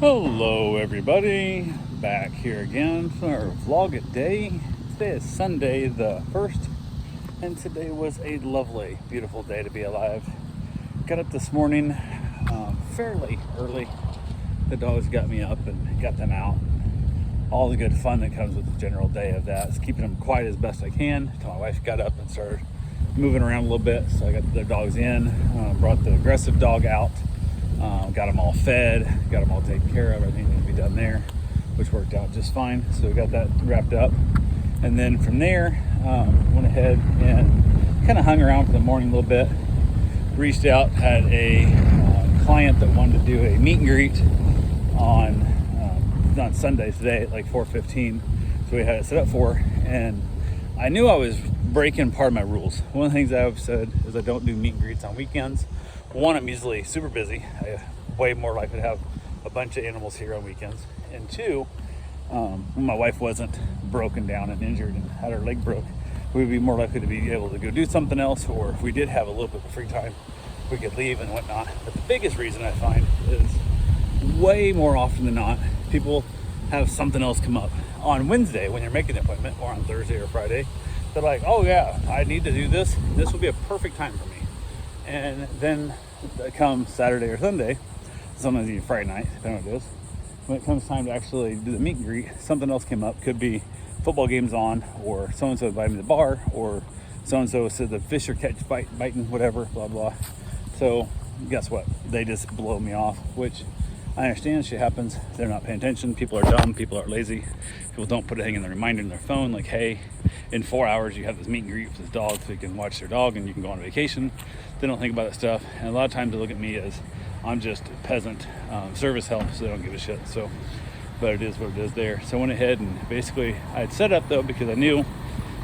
Hello everybody, back here again for our vlog a day. Today is Sunday the 1st, and today was a lovely, beautiful day to be alive. Got up this morning fairly early. The dogs got me up and got them out. All the good fun that comes with the general day of that is keeping them quiet as best I can until my wife got up and started moving around a little bit. So I got their dogs in, brought the aggressive dog out. Got them all fed, got them all taken care of, everything needed to be done there, which worked out just fine. So we got that wrapped up. And then from there, went ahead and kind of hung around for the morning a little bit. Reached out, had a client that wanted to do a meet and greet on Sunday today at like 4:15. So we had it set up for, and I knew I was breaking part of my rules. One of the things I've said is I don't do meet and greets on weekends. One, I'm usually super busy. I'm way more likely to have a bunch of animals here on weekends. And two, when my wife wasn't broken down and injured and had her leg broke, we'd be more likely to be able to go do something else, or if we did have a little bit of free time, we could leave and whatnot. But the biggest reason I find is way more often than not, people have something else come up. On Wednesday, when you're making the appointment, or on Thursday or Friday, they're like, oh yeah, I need to do this. This will be a perfect time for me. And then come Saturday or Sunday, sometimes even Friday night, depending on what it is, when it comes time to actually do the meet and greet, something else came up. Could be football games on, or so-and-so invited me to the bar, or so-and-so said the fish are biting, whatever, blah, blah. So guess what? They just blow me off, which I understand shit happens. They're not paying attention. People are dumb. People are lazy. People don't put anything in the reminder in their phone, like, hey, in 4 hours you have this meet and greet with this dog so you can watch their dog and you can go on vacation. They don't think about that stuff. And a lot of times they look at me as I'm just peasant service help, so they don't give a shit. So, but it is what it is there. So I went ahead and basically I had set up though, because I knew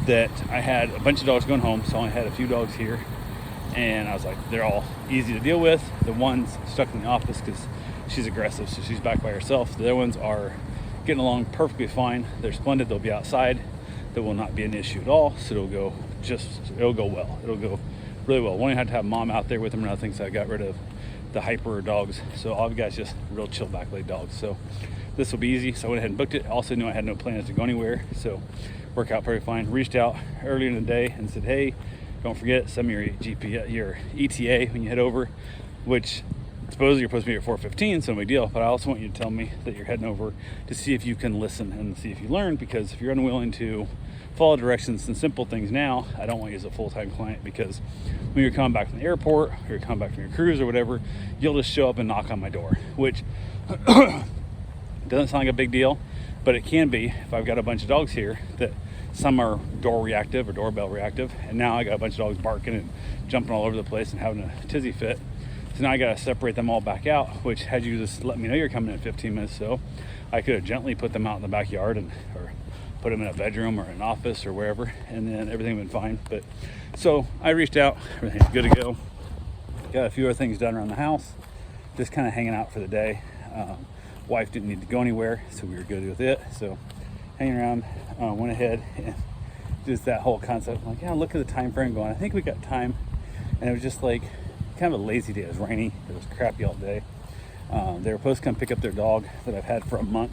that I had a bunch of dogs going home, so I only had a few dogs here. And I was like, they're all easy to deal with. The one's stuck in the office because she's aggressive, so she's back by herself. The other ones are getting along perfectly fine. They're splendid. They'll be outside. That will not be an issue at all. So it'll go well. It'll go really well. Won't even have to have mom out there with them or nothing. So I got rid of the hyper dogs. So all the guys just real chill back leg dogs. So this will be easy. So I went ahead and booked it. Also knew I had no plans to go anywhere. So worked out very fine. Reached out earlier in the day and said, hey, don't forget, send me your ETA when you head over, which supposedly you're supposed to be at 4:15, so no big deal. But I also want you to tell me that you're heading over to see if you can listen and see if you learn, because if you're unwilling to follow directions and simple things now, I don't want you as a full-time client, because when you're coming back from the airport or you're coming back from your cruise or whatever, you'll just show up and knock on my door, which doesn't sound like a big deal, but it can be if I've got a bunch of dogs here that some are door reactive or doorbell reactive, and now I got a bunch of dogs barking and jumping all over the place and having a tizzy fit. So now I got to separate them all back out, which had you just let me know you're coming in 15 minutes, so I could have gently put them out in the backyard or put them in a bedroom or an office or wherever, and then everything would have been fine. But so I reached out, everything's good to go. Got a few other things done around the house, just kind of hanging out for the day. Wife didn't need to go anywhere, so we were good with it. So hanging around, went ahead and just that whole concept. I'm like, yeah, look at the time frame going. I think we got time, and it was just like kind of a lazy day. It was rainy. It was crappy all day. They were supposed to come pick up their dog that I've had for a month.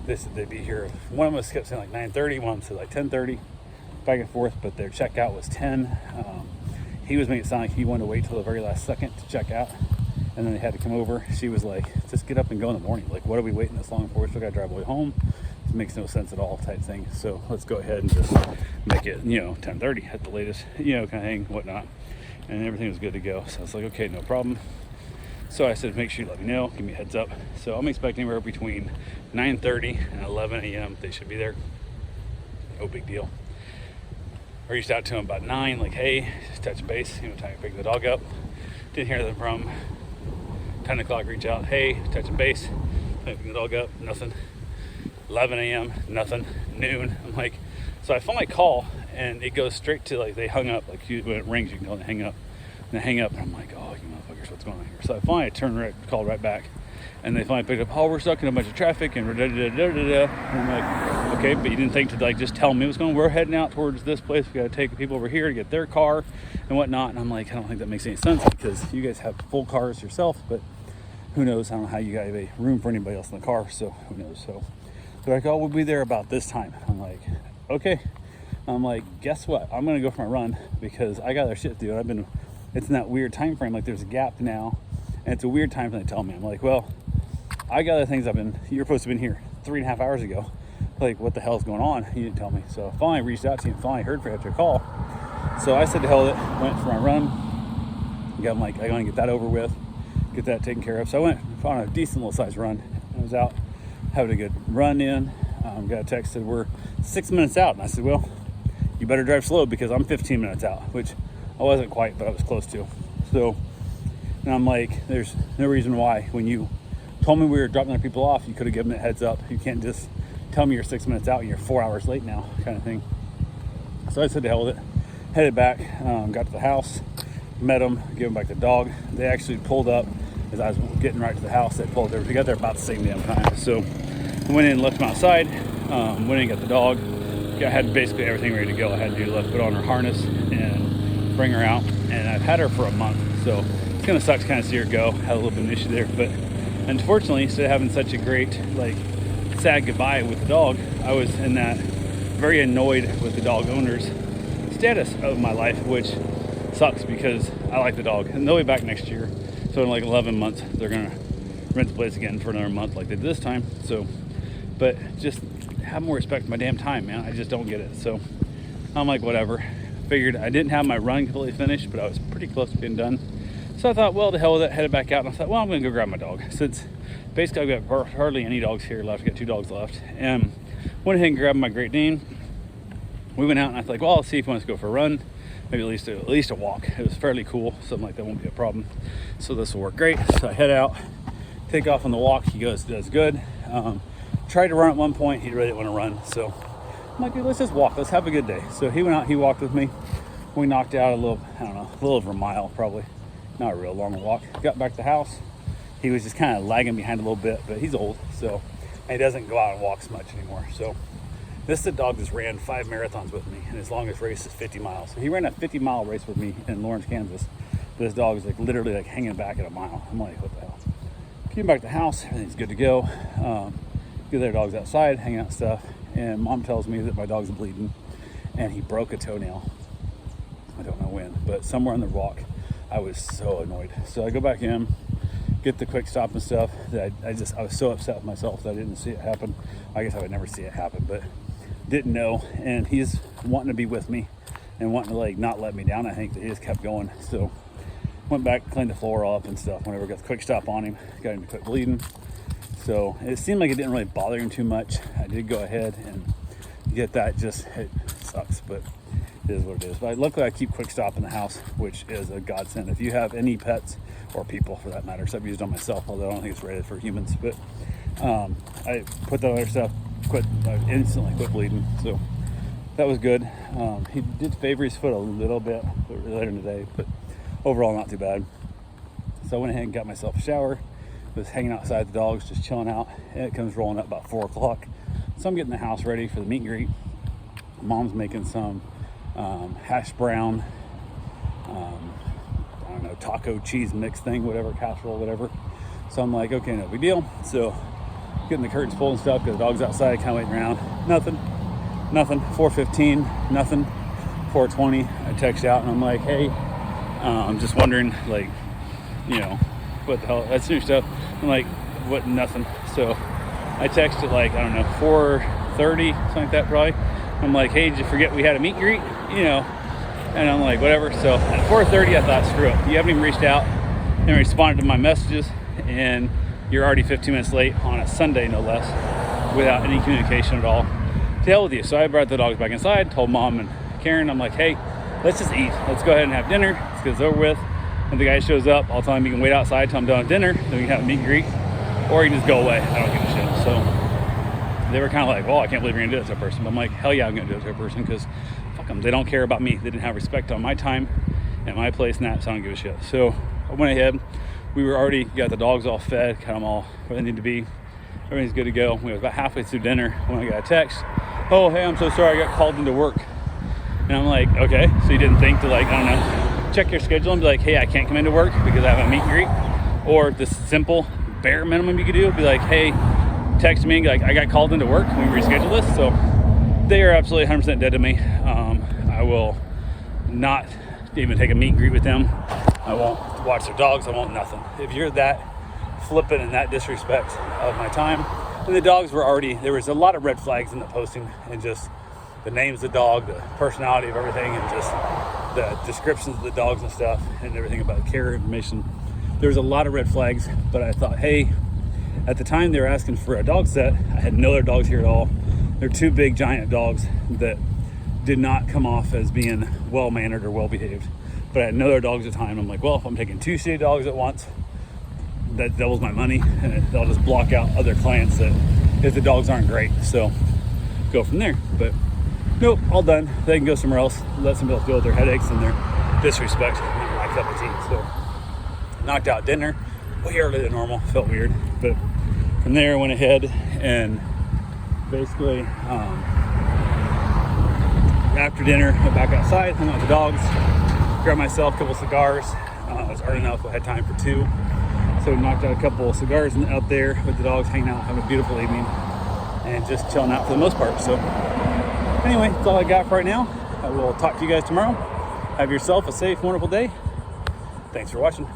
They said they'd be here. One of them kept saying like 9:30, one said like 10:30, back and forth, but their checkout was 10. He was making it sound like he wanted to wait till the very last second to check out, and then they had to come over. She was like, just get up and go in the morning. Like, what are we waiting this long for? We still got to drive all the way home. It makes no sense at all, type thing. So let's go ahead and just make it, 10:30 at the latest, kind of thing, whatnot. And everything was good to go. So I was like, okay, no problem. So I said, make sure you let me know, give me a heads up. So I'm expecting anywhere between 9:30 and 11 a.m. They should be there. No big deal. I reached out to them about 9, like, hey, just touch base, time to pick the dog up. Didn't hear them from 10 o'clock, reach out, hey, touch base, pick the dog up, nothing. 11 a.m., nothing. Noon, I'm like, so I finally call, and it goes straight to, like, they hung up, like, when it rings, you can tell they hang up. And they hang up, and I'm like, oh, you motherfuckers, what's going on here? So I finally called right back, and they finally picked up, oh, we're stuck in a bunch of traffic, and da-da-da-da-da-da. And I'm like, okay, but you didn't think to, like, just tell me what's going on. We're heading out towards this place. We got to take people over here to get their car and whatnot. And I'm like, I don't think that makes any sense, because you guys have full cars yourself, but who knows? I don't know how you got a room for anybody else in the car, so who knows? So they're like, oh, we'll be there about this time. I'm like, okay. I'm like, guess what? I'm gonna go for my run because I got other shit to do. It's in that weird time frame. Like there's a gap now, and it's a weird time frame. They tell me, I'm like, well, I got other things. You're supposed to have been here 3.5 hours ago. Like, what the hell's going on? You didn't tell me. So I finally reached out to you and finally heard from you call. So I said to hell with it, went for my run. I'm like, I want to get that over with, get that taken care of. So I went on a decent little size run. I was out having a good run in. Got a text said we're 6 minutes out, and I said, well, you better drive slow because I'm 15 minutes out, which I wasn't quite, but I was close to. So, and I'm like, there's no reason why when you told me we were dropping other people off, you could have given it a heads up. You can't just tell me you're 6 minutes out and you're 4 hours late now, kind of thing. So I said to hell with it, headed back, got to the house, met them, gave them back the dog. They actually pulled up as I was getting right to the house. They pulled there. We got there about the same damn time. So I went in and left them outside, went in and got the dog. I had basically everything ready to go. I had to do left, put on her harness and bring her out. And I've had her for a month, so it's gonna suck to kind of see her go. Had a little bit of an issue there, but unfortunately, instead of having such a great, like, sad goodbye with the dog, I was in that very annoyed with the dog owner's status of my life, which sucks because I like the dog. And they'll be back next year. So in like 11 months, they're gonna rent the place again for another month like they did this time. So, but just have more respect for my damn time, man. I just don't get it. So I'm like, whatever. Figured I didn't have my run completely finished, but I was pretty close to being done. So I thought, well, the hell with it, headed back out. And I thought, well, I'm gonna go grab my dog. Since basically I've got hardly any dogs here left. I've got 2 dogs left. And went ahead and grabbed my Great Dane. We went out and I thought, well, I'll see if he wants to go for a run. Maybe at least a walk. It was fairly cool. Something like that won't be a problem. So this will work great. So I head out, take off on the walk. He goes, does good. Tried to run at one point. He really didn't want to run. So I'm like, dude, let's just walk. Let's have a good day. So he went out, he walked with me. We knocked out a little over a mile probably. Not a real long walk. Got back to the house. He was just kind of lagging behind a little bit, but he's old. So and he doesn't go out and walk much anymore. So this is a dog that's ran 5 marathons with me, and his longest race is 50 miles. So he ran a 50-mile race with me in Lawrence, Kansas. This dog is like literally like hanging back at a mile. I'm like, what the hell? Came back to the house, everything's good to go. Get their dogs outside, hanging out and stuff. And mom tells me that my dog's bleeding, and he broke a toenail. I don't know when, but somewhere on the walk, I was so annoyed. So I go back in, get the quick stop and stuff. That I was so upset with myself that I didn't see it happen. I guess I would never see it happen, but didn't know. And he's wanting to be with me and wanting to like not let me down. I think that he just kept going. So went back, cleaned the floor up and stuff. Whenever I got the quick stop on him, got him to quit bleeding. So it seemed like it didn't really bother him too much. I did go ahead and get that. Just it sucks, but it is what it is. But luckily I keep quick stop in the house, which is a godsend. If you have any pets or people for that matter, except I've used it on myself, although I don't think it's rated for humans. But I put the other stuff, instantly quit bleeding. So that was good. He did favor his foot a little bit later in the day, but overall not too bad. So I went ahead and got myself a shower. Was hanging outside the dogs, just chilling out, and it comes rolling up about 4 o'clock. So I'm getting the house ready for the meet and greet. Mom's making some hash brown, I don't know, taco cheese mix thing, whatever, casserole, whatever. So I'm like, okay, no big deal. So getting the curtains pulled and stuff because the dog's outside, kind of waiting around. Nothing. 4:15, nothing. 4:20, I text out and I'm like, hey, I'm just wondering, like, you know, what the hell, that's new stuff. I'm like, what, nothing. So I texted like, I don't know, 4:30, something like that probably. I'm like, hey, did you forget we had a meet and greet? You know, and I'm like, whatever. So at 4:30, I thought, screw it. You haven't even reached out and responded to my messages, and you're already 15 minutes late on a Sunday, no less, without any communication at all. To hell with you. So I brought the dogs back inside, told Mom and Karen, I'm like, hey, let's just eat. Let's go ahead and have dinner. Let's get this over with. When the guy shows up, I'll tell him he can wait outside till I'm done with dinner, then we can have a meet and greet, or he can just go away. I don't give a shit. So they were kind of like, well, I can't believe you're gonna do this to a person. But I'm like, hell yeah, I'm gonna do it to a person, because fuck them. They don't care about me. They didn't have respect on my time and my place and that, so I don't give a shit. So I went ahead. We were already got the dogs all fed, got them all where they need to be. Everything's good to go. We were about halfway through dinner when I got a text. Oh, hey, I'm so sorry, I got called into work. And I'm like, okay, so you didn't think to, like, I don't know, check your schedule and be like, hey, I can't come into work because I have a meet and greet? Or this simple, bare minimum you could do would be like, hey, text me, like, I got called into work, can we reschedule this? So they are absolutely 100% dead to me. I will not even take a meet and greet with them. I won't watch their dogs. I won't nothing. If you're that flippant and that disrespect of my time, and the dogs were already, there was a lot of red flags in the posting, and just the names of the dog, the personality of everything, and just the descriptions of the dogs and stuff, and everything about care information. There was a lot of red flags, but I thought, hey, at the time they were asking for a dog set, I had no other dogs here at all. They're two big giant dogs that did not come off as being well-mannered or well-behaved. But I had no other dogs at the time. I'm like, well, if I'm taking 2 city dogs at once, that doubles my money, and they'll just block out other clients that if the dogs aren't great. So go from there. But nope, all done. They can go somewhere else. Let somebody else deal with their headaches and their disrespect. Not my cup of tea. So knocked out dinner way earlier than normal. Felt weird. But from there, I went ahead and basically after dinner, went back outside, hung out with the dogs, grabbed myself a couple cigars. It was early enough, I had time for 2. So knocked out a couple of cigars out there with the dogs, hanging out, having a beautiful evening, and just chilling out for the most part. So anyway, that's all I got for right now. I will talk to you guys tomorrow. Have yourself a safe, wonderful day. Thanks for watching.